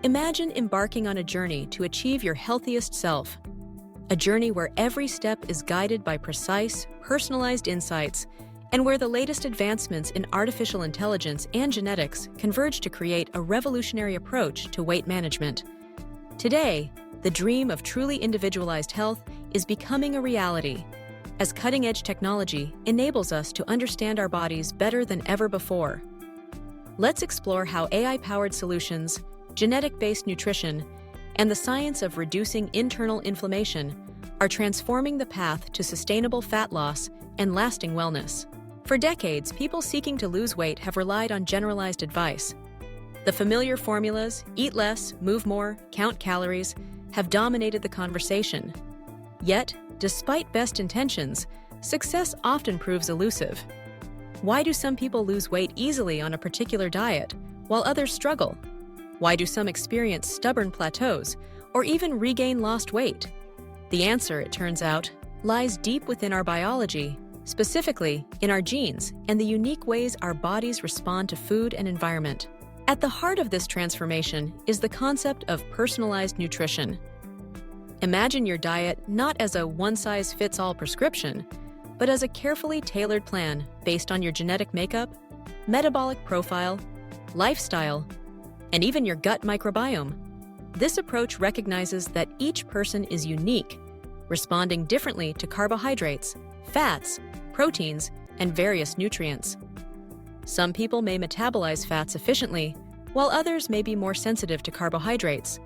Imagine embarking on a journey to achieve your healthiest self. A journey where every step is guided by precise, personalized insights, and where the latest advancements in artificial intelligence and genetics converge to create a revolutionary approach to weight management. Today, the dream of truly individualized health is becoming a reality, as cutting-edge technology enables us to understand our bodies better than ever before. Let's explore how AI-powered solutions, genetic-based nutrition, and the science of reducing internal inflammation are transforming the path to sustainable fat loss and lasting wellness. For decades, people seeking to lose weight have relied on generalized advice. The familiar formulas, eat less, move more, count calories, have dominated the conversation. Yet, despite best intentions, success often proves elusive. Why do some people lose weight easily on a particular diet, while others struggle? Why do some experience stubborn plateaus, or even regain lost weight? The answer, it turns out, lies deep within our biology, specifically in our genes and the unique ways our bodies respond to food and environment. At the heart of this transformation is the concept of personalized nutrition. Imagine your diet not as a one-size-fits-all prescription, but as a carefully tailored plan based on your genetic makeup, metabolic profile, lifestyle, and even your gut microbiome. This approach recognizes that each person is unique, responding differently to carbohydrates, fats, proteins, and various nutrients. Some people may metabolize fats efficiently, while others may be more sensitive to carbohydrates.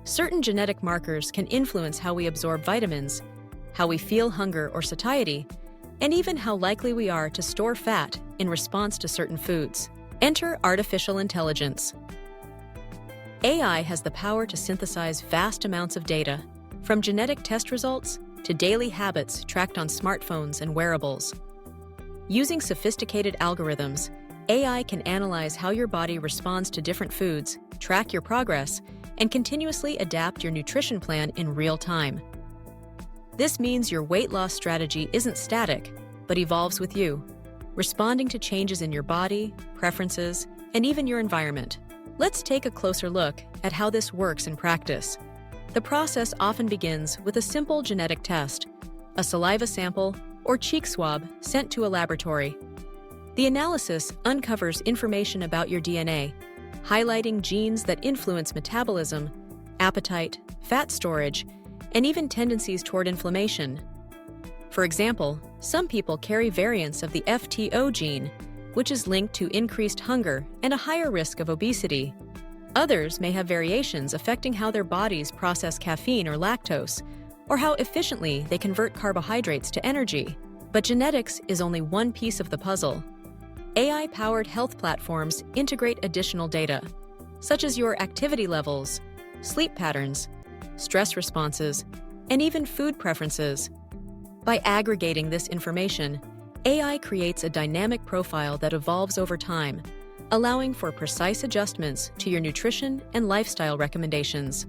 Certain genetic markers can influence how we absorb vitamins, how we feel hunger or satiety, and even how likely we are to store fat in response to certain foods. Enter artificial intelligence. AI has the power to synthesize vast amounts of data, from genetic test results to daily habits tracked on smartphones and wearables. Using sophisticated algorithms, AI can analyze how your body responds to different foods, track your progress, and continuously adapt your nutrition plan in real time. This means your weight loss strategy isn't static, but evolves with you, responding to changes in your body, preferences, and even your environment. Let's take a closer look at how this works in practice. The process often begins with a simple genetic test, a saliva sample or cheek swab sent to a laboratory. The analysis uncovers information about your DNA, highlighting genes that influence metabolism, appetite, fat storage, and even tendencies toward inflammation. For example, some people carry variants of the FTO gene, which is linked to increased hunger and a higher risk of obesity. Others may have variations affecting how their bodies process caffeine or lactose, or how efficiently they convert carbohydrates to energy. But genetics is only one piece of the puzzle. AI-powered health platforms integrate additional data, such as your activity levels, sleep patterns, stress responses, and even food preferences. By aggregating this information, AI creates a dynamic profile that evolves over time, allowing for precise adjustments to your nutrition and lifestyle recommendations.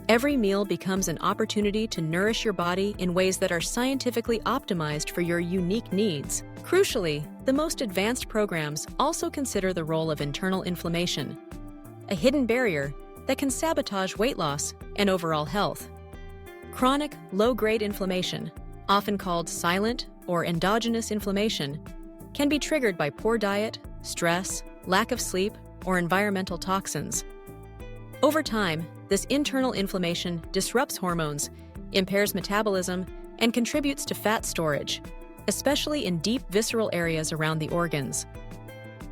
Every meal becomes an opportunity to nourish your body in ways that are scientifically optimized for your unique needs. Crucially, the most advanced programs also consider the role of internal inflammation, a hidden barrier that can sabotage weight loss and overall health. Chronic, low-grade inflammation, often called silent or endogenous inflammation, can be triggered by poor diet, stress, lack of sleep, or environmental toxins. Over time, this internal inflammation disrupts hormones, impairs metabolism, and contributes to fat storage, especially in deep visceral areas around the organs.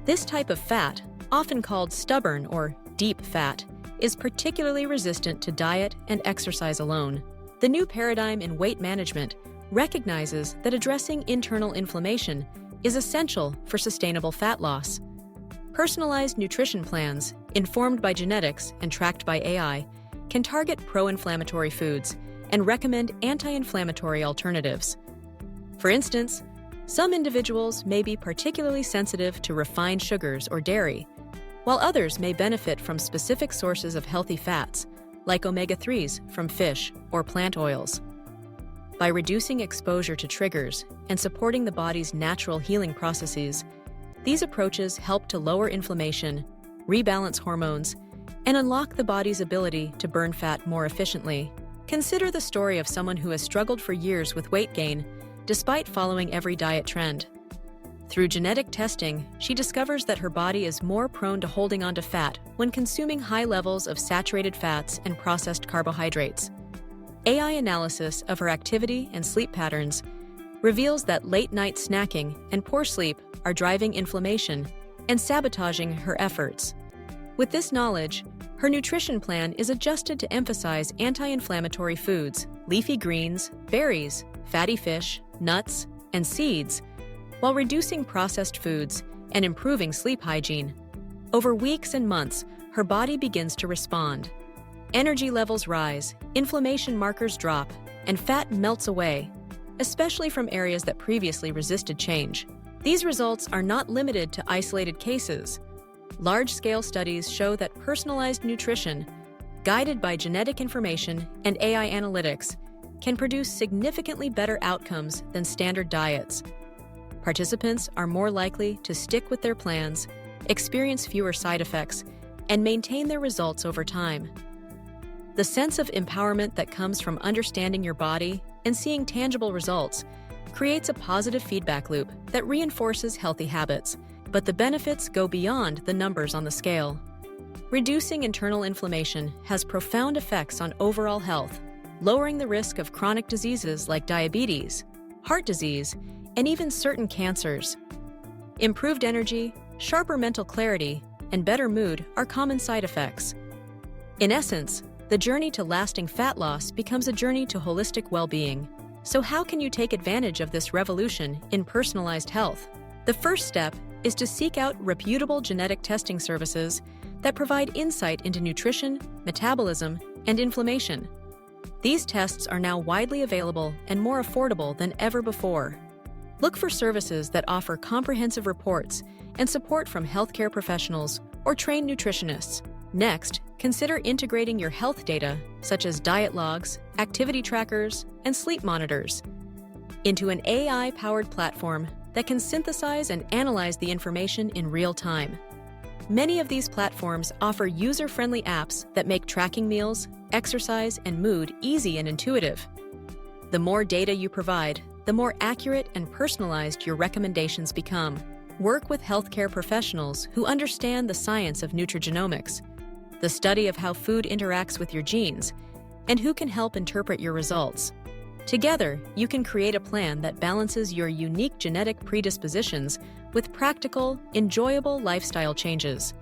This type of fat, often called stubborn or deep fat, is particularly resistant to diet and exercise alone. The new paradigm in weight management recognizes that addressing internal inflammation is essential for sustainable fat loss. Personalized nutrition plans, informed by genetics and tracked by AI, can target pro-inflammatory foods and recommend anti-inflammatory alternatives. For instance, some individuals may be particularly sensitive to refined sugars or dairy, while others may benefit from specific sources of healthy fats, like omega-3s from fish or plant oils. By reducing exposure to triggers and supporting the body's natural healing processes, these approaches help to lower inflammation, rebalance hormones, and unlock the body's ability to burn fat more efficiently. Consider the story of someone who has struggled for years with weight gain, despite following every diet trend. Through genetic testing, she discovers that her body is more prone to holding onto fat when consuming high levels of saturated fats and processed carbohydrates. AI analysis of her activity and sleep patterns reveals that late-night snacking and poor sleep are driving inflammation and sabotaging her efforts. With this knowledge, her nutrition plan is adjusted to emphasize anti-inflammatory foods, leafy greens, berries, fatty fish, nuts, and seeds, while reducing processed foods and improving sleep hygiene. Over weeks and months, her body begins to respond. Energy levels rise, inflammation markers drop, and fat melts away, especially from areas that previously resisted change. These results are not limited to isolated cases. Large-scale studies show that personalized nutrition, guided by genetic information and AI analytics, can produce significantly better outcomes than standard diets. Participants are more likely to stick with their plans, experience fewer side effects, and maintain their results over time. The sense of empowerment that comes from understanding your body and seeing tangible results creates a positive feedback loop that reinforces healthy habits, but the benefits go beyond the numbers on the scale. Reducing internal inflammation has profound effects on overall health, lowering the risk of chronic diseases like diabetes, heart disease, and even certain cancers. Improved energy, sharper mental clarity, and better mood are common side effects. In essence, the journey to lasting fat loss becomes a journey to holistic well-being. So how can you take advantage of this revolution in personalized health? The first step is to seek out reputable genetic testing services that provide insight into nutrition, metabolism, and inflammation. These tests are now widely available and more affordable than ever before. Look for services that offer comprehensive reports and support from healthcare professionals or trained nutritionists. Next, consider integrating your health data, such as diet logs, activity trackers, and sleep monitors, into an AI-powered platform that can synthesize and analyze the information in real time. Many of these platforms offer user-friendly apps that make tracking meals, exercise, and mood easy and intuitive. The more data you provide, the more accurate and personalized your recommendations become. Work with healthcare professionals who understand the science of nutrigenomics, the study of how food interacts with your genes, and who can help interpret your results. Together, you can create a plan that balances your unique genetic predispositions with practical, enjoyable lifestyle changes.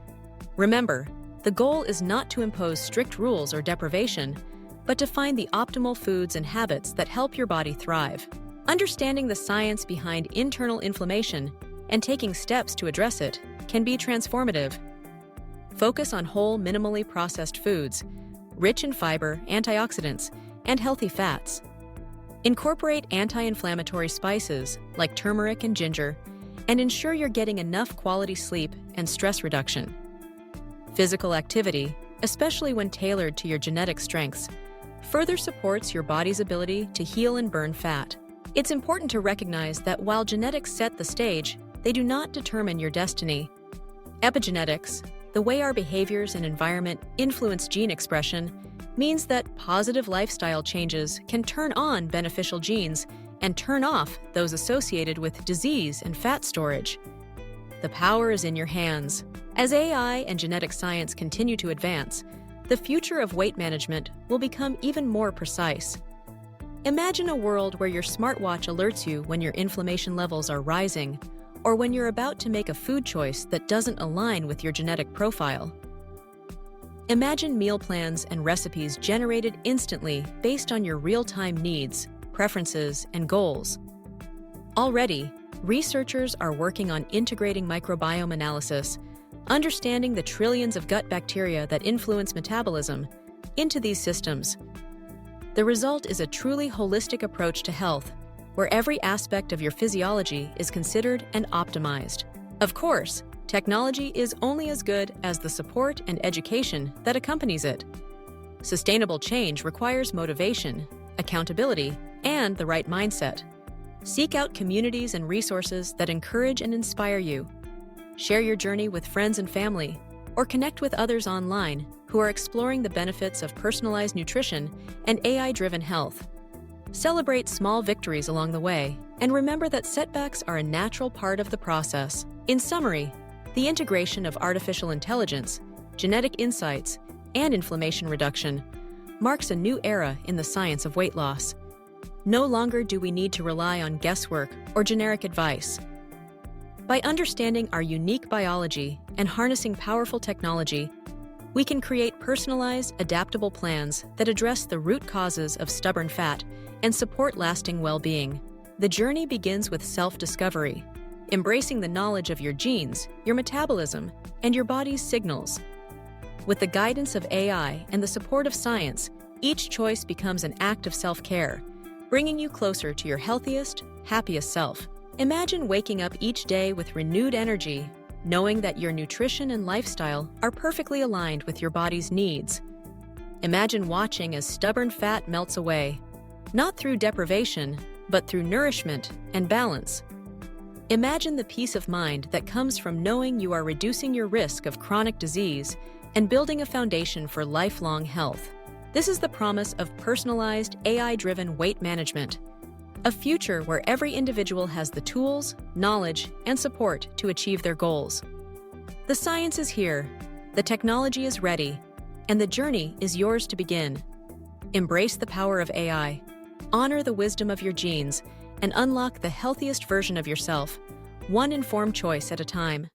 Remember, the goal is not to impose strict rules or deprivation, but to find the optimal foods and habits that help your body thrive. Understanding the science behind internal inflammation and taking steps to address it can be transformative. Focus on whole, minimally processed foods, rich in fiber, antioxidants, and healthy fats. Incorporate anti-inflammatory spices like turmeric and ginger, and ensure you're getting enough quality sleep and stress reduction. Physical activity, especially when tailored to your genetic strengths, further supports your body's ability to heal and burn fat. It's important to recognize that while genetics set the stage, they do not determine your destiny. Epigenetics, the way our behaviors and environment influence gene expression, means that positive lifestyle changes can turn on beneficial genes and turn off those associated with disease and fat storage. The power is in your hands. As AI and genetic science continue to advance, the future of weight management will become even more precise. Imagine a world where your smartwatch alerts you when your inflammation levels are rising, or when you're about to make a food choice that doesn't align with your genetic profile. Imagine meal plans and recipes generated instantly based on your real-time needs, preferences, and goals. Already, researchers are working on integrating microbiome analysis, understanding the trillions of gut bacteria that influence metabolism, into these systems. The result is a truly holistic approach to health, where every aspect of your physiology is considered and optimized. Of course, technology is only as good as the support and education that accompanies it. Sustainable change requires motivation, accountability, and the right mindset. Seek out communities and resources that encourage and inspire you. Share your journey with friends and family, or connect with others online who are exploring the benefits of personalized nutrition and AI-driven health. Celebrate small victories along the way, and remember that setbacks are a natural part of the process. In summary, the integration of artificial intelligence, genetic insights, and inflammation reduction marks a new era in the science of weight loss. No longer do we need to rely on guesswork or generic advice. By understanding our unique biology and harnessing powerful technology, we can create personalized, adaptable plans that address the root causes of stubborn fat and support lasting well-being. The journey begins with self-discovery, embracing the knowledge of your genes, your metabolism, and your body's signals. With the guidance of AI and the support of science, each choice becomes an act of self-care, bringing you closer to your healthiest, happiest self. Imagine waking up each day with renewed energy, knowing that your nutrition and lifestyle are perfectly aligned with your body's needs. Imagine watching as stubborn fat melts away, not through deprivation, but through nourishment and balance. Imagine the peace of mind that comes from knowing you are reducing your risk of chronic disease and building a foundation for lifelong health. This is the promise of personalized, AI-driven weight management, a future where every individual has the tools, knowledge, and support to achieve their goals. The science is here, the technology is ready, and the journey is yours to begin. Embrace the power of AI, honor the wisdom of your genes, and unlock the healthiest version of yourself, one informed choice at a time.